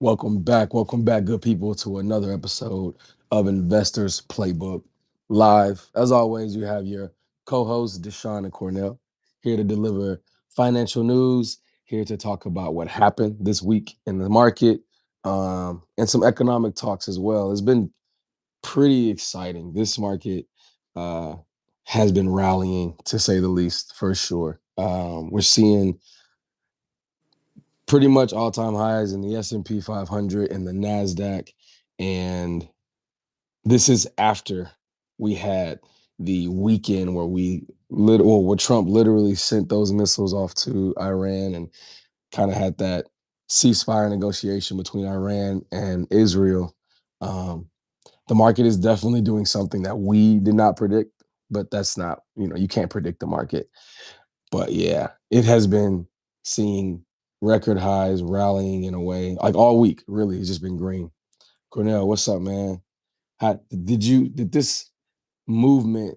Welcome back, good people, to another episode of Investors Playbook Live. As always, you have your co-hosts Deshaun and Cornell here to deliver financial news, here to talk about what happened this week in the market, and some economic talks as well. It's been pretty exciting. This market uh, has been rallying, to say the least, for sure. We're seeing pretty much all-time highs in the S&P 500 and the Nasdaq, and this is after we had the weekend where where Trump literally sent those missiles off to Iran and kind of had that ceasefire negotiation between Iran and Israel. Um, the market is definitely doing something that we did not predict, but that's not, you can't predict the market. But yeah, it has been seeing record highs rallying in a way like all week. Really, it's just been green. Cornell, what's up, man? Did this movement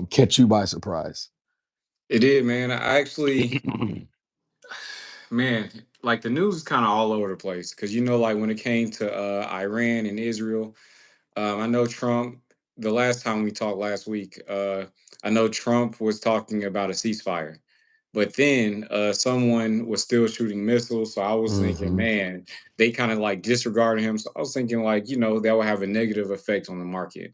catch you by surprise? It did, man. I actually, man, like the news is kind of all over the place because like when it came to Iran and Israel, I know Trump. The last time we talked last week, I know Trump was talking about a ceasefire, but then someone was still shooting missiles. So I was thinking, Hmm. man, they kind of like disregarded him. So I was thinking, like, that will have a negative effect on the market.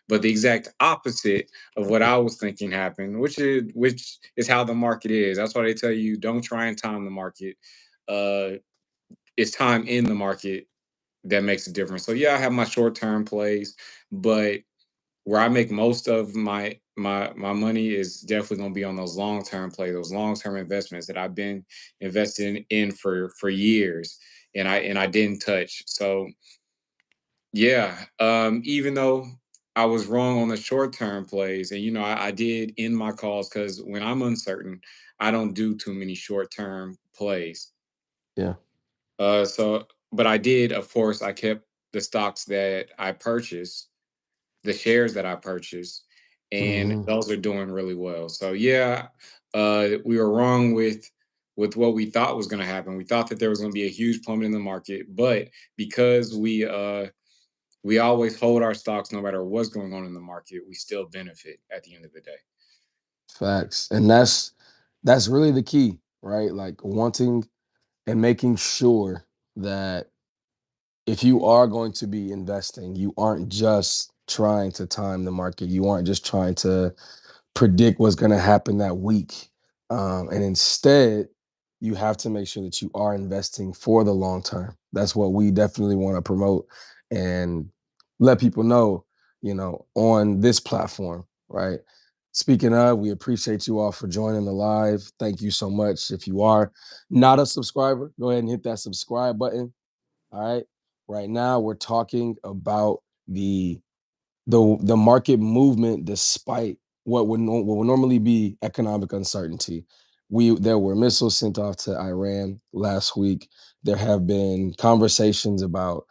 But the exact opposite of what I was thinking happened, which is how the market is. That's why they tell you don't try and time the market. Uh, it's time in the market that makes a difference. So yeah, I have my short term plays, but where I make most of my money is definitely going to be on those long term plays, those long term investments that I've been investing in for years, and I didn't touch. So yeah, even though I was wrong on the short term plays, and I did in my calls because when I'm uncertain, I don't do too many short term plays. Yeah. So, but I did, of course, I kept the stocks that I purchased, the shares that I purchased, and Hmm. those are doing really well. So yeah, we were wrong with what we thought was going to happen. We thought that there was going to be a huge plummet in the market, but because we always hold our stocks no matter what's going on in the market, we still benefit at the end of the day. Facts, and that's really the key, right? Like wanting and making sure that if you are going to be investing, you aren't just trying to time the market. You aren't just trying to predict what's going to happen that week. And instead, you have to make sure that you are investing for the long term. That's what we definitely want to promote and let people know, on this platform, right? Speaking of, we appreciate you all for joining the live. Thank you so much. If you are not a subscriber, go ahead and hit that subscribe button. All right. Right now, we're talking about the market movement despite what would normally be economic uncertainty. There were missiles sent off to Iran last week. There have been conversations about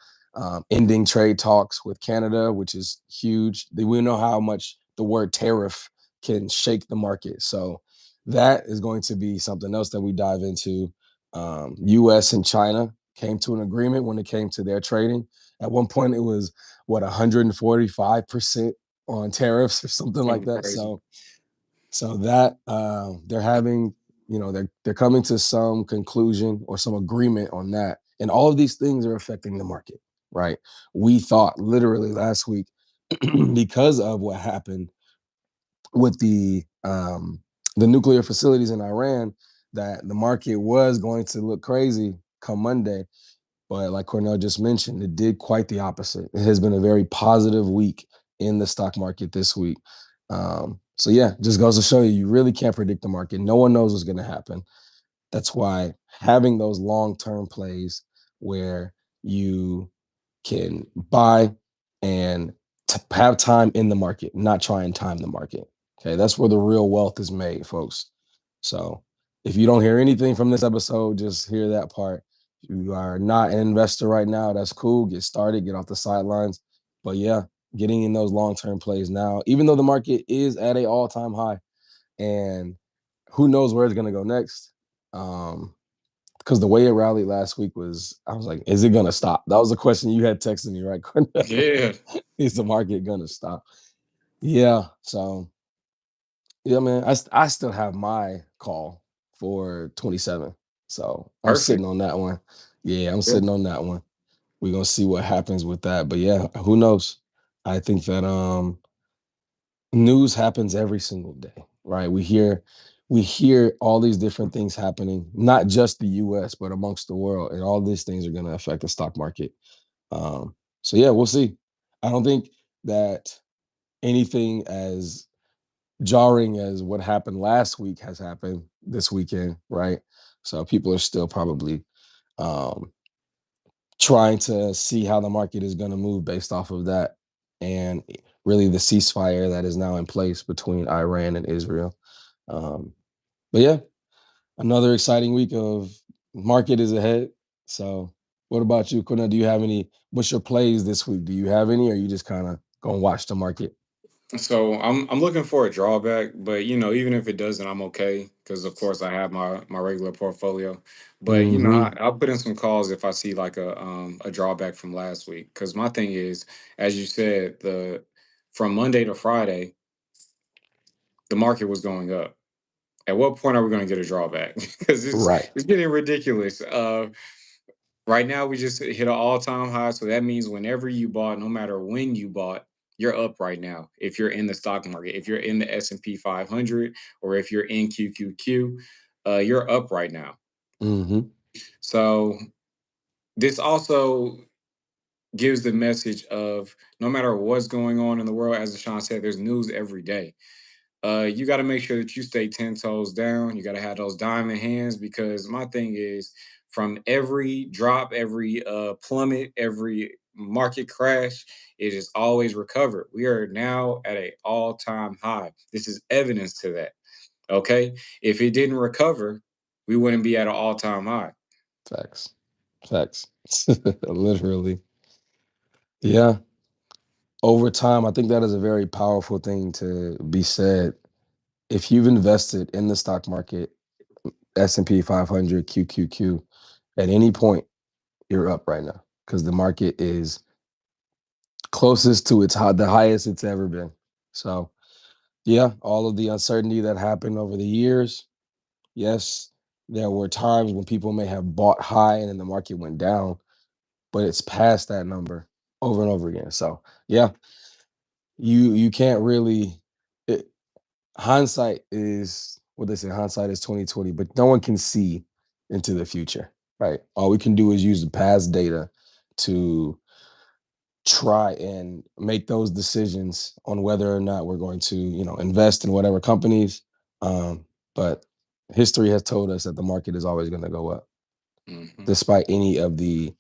ending trade talks with Canada, which is huge. We know how much the word tariff can shake the market. So that is going to be something else that we dive into. U.S. and China came to an agreement when it came to their trading. At one point, it was what 145% on tariffs or something like Something that. crazy. So that they're having, they're coming to some conclusion or some agreement on that, and all of these things are affecting the market, right? We thought literally last week because of what happened with the nuclear facilities in Iran that the market was going to look crazy come Monday. But like Cornell just mentioned, it did quite the opposite. It has been a very positive week in the stock market this week. So yeah, just goes to show you, you really can't predict the market. No one knows what's going to happen. That's why having those long-term plays where you can buy and have time in the market, not try and time the market. Okay, that's where the real wealth is made, folks. So if you don't hear anything from this episode, just hear that part. If you are not an investor right now, that's cool. Get started, get off the sidelines. But yeah, getting in those long-term plays now, even though the market is at a all-time high, and who knows where it's going to go next. Um, because the way it rallied last week was, I was like, is it gonna stop? That was the question you had texted me, right, Cornell? Yeah, Is the market gonna stop? Yeah. So yeah, man, I still have my call for 27. So I'm sitting perfect. on that one. Yeah, I'm Yeah. sitting on that one. We're gonna see what happens with that. But yeah, who knows? I think that news happens every single day, right? We hear all these different things happening, not just the US, but amongst the world. And all these things are gonna affect the stock market. So yeah, we'll see. I don't think that anything as jarring as what happened last week has happened this weekend, right? So people are still probably um, trying to see how the market is going to move based off of that, and really the ceasefire that is now in place between Iran and Israel. Um, but yeah, another exciting week of market is ahead. So, what about you, Cornell? Do you have any? What's your plays this week? Do you have any, or you just kind of gonna watch the market? So I'm looking for a drawback, but even if it doesn't, I'm okay because of course I have my regular portfolio. But Hmm. I'll put in some calls if I see like a drawback from last week. Because my thing is, as you said, the from Monday to Friday, the market was going up. At what point are we going to get a drawback? Because Right. it's getting ridiculous. Right now, we just hit an all-time high, so that means whenever you bought, no matter when you bought, you're up right now. If you're in the stock market, if you're in the S&P 500, or if you're in QQQ, you're up right now. Hmm. So this also gives the message of no matter what's going on in the world, as Sean said, there's news every day. You got to make sure that you stay 10 toes down. You got to have those diamond hands because my thing is from every drop, every plummet, every market crash, it is always recovered. We are now at an all-time high. This is evidence to that. Okay. If it didn't recover, we wouldn't be at an all-time high. Facts. Facts. Literally. Yeah. Over time, I think that is a very powerful thing to be said. If you've invested in the stock market, S&P 500, QQQ, at any point, you're up right now because the market is closest to its high, the highest it's ever been. So, yeah, all of the uncertainty that happened over the years, yes, there were times when people may have bought high and then the market went down, but it's past that number over and over again. So, yeah, you can't really it, hindsight is what they say, hindsight is 2020, but no one can see into the future, right? All we can do is use the past data to try and make those decisions on whether or not we're going to, invest in whatever companies. But history has told us that the market is always going to go up, Mhm. despite any of the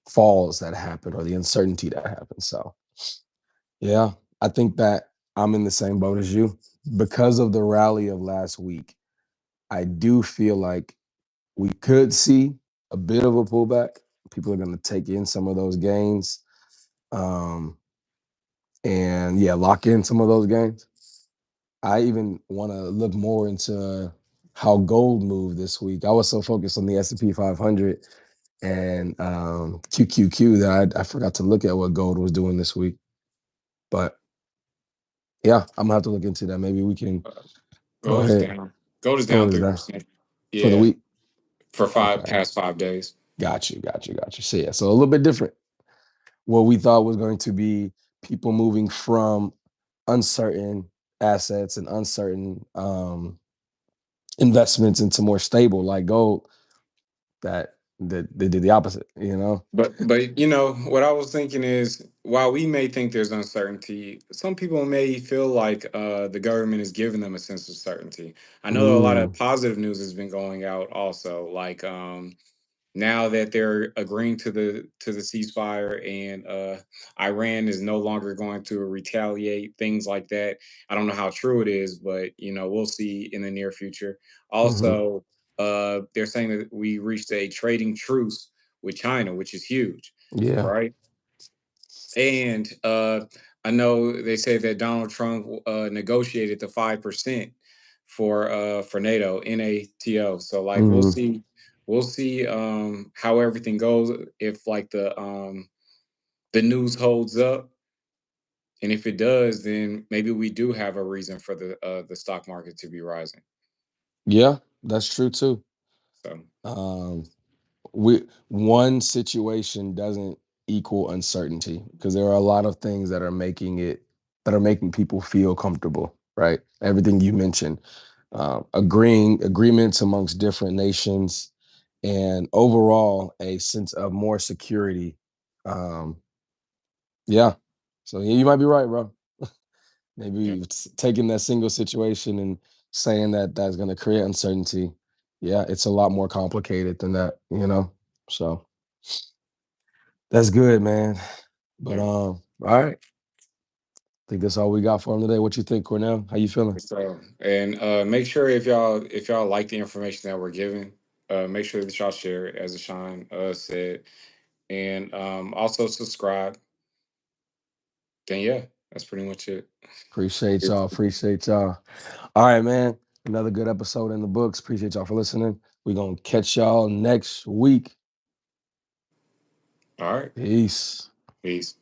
falls that happen or the uncertainty that happens. So, yeah, I think that I'm in the same boat as you. Because of the rally of last week, I do feel like we could see a bit of a pullback. People are going to take in some of those gains. Um, and yeah, lock in some of those gains. I even want to look more into how gold moved this week. I was so focused on the S&P 500 and QQQ that I forgot to look at what gold was doing this week. But yeah, I'm gonna have to look into that. Maybe we can Uh, go Gold is ahead. down. Gold is down Gold is down 3%. for the Yeah, week. for five Okay, past 5 days. got you. So yeah, so a little bit different. What we thought was going to be people moving from uncertain assets and uncertain investments into more stable like gold, that they did the opposite. But what I was thinking is while we may think there's uncertainty, some people may feel like the government is giving them a sense of certainty. I know a lot of Mm, positive news has been going out also, like now that they're agreeing to the ceasefire and Iran is no longer going to retaliate, things like that. I don't know how true it is, but we'll see in the near future. mhm. Also, they're saying that we reached a trading truce with China, which is huge, Yeah. right? And I know they say that Donald Trump negotiated the 5% for NATO, NATO. So like we'll Mhm. see we'll see how everything goes. If like the news holds up, and if it does, then maybe we do have a reason for the stock market to be rising. Yeah, that's true too. So Um, we one situation doesn't equal uncertainty because there are a lot of things that are making people feel comfortable, right? Everything you mentioned, agreements amongst different nations, and overall a sense of more security. Um, yeah, so yeah, you might be right, bro. yeah, Maybe taking that single situation and saying that that's going to create uncertainty. Yeah, it's a lot more complicated than that, you know. So that's good, man. But yeah. all right, I think that's all we got for him today. What you think, Cornell? How you feeling? So and make sure if y'all like the information that we're giving, make sure that y'all share it as Sean said, and also subscribe. Then yeah, that's pretty much it. Appreciate y'all. Appreciate y'all. All right, man. Another good episode in the books. Appreciate y'all for listening. We're gonna catch y'all next week. All right, Peace. peace.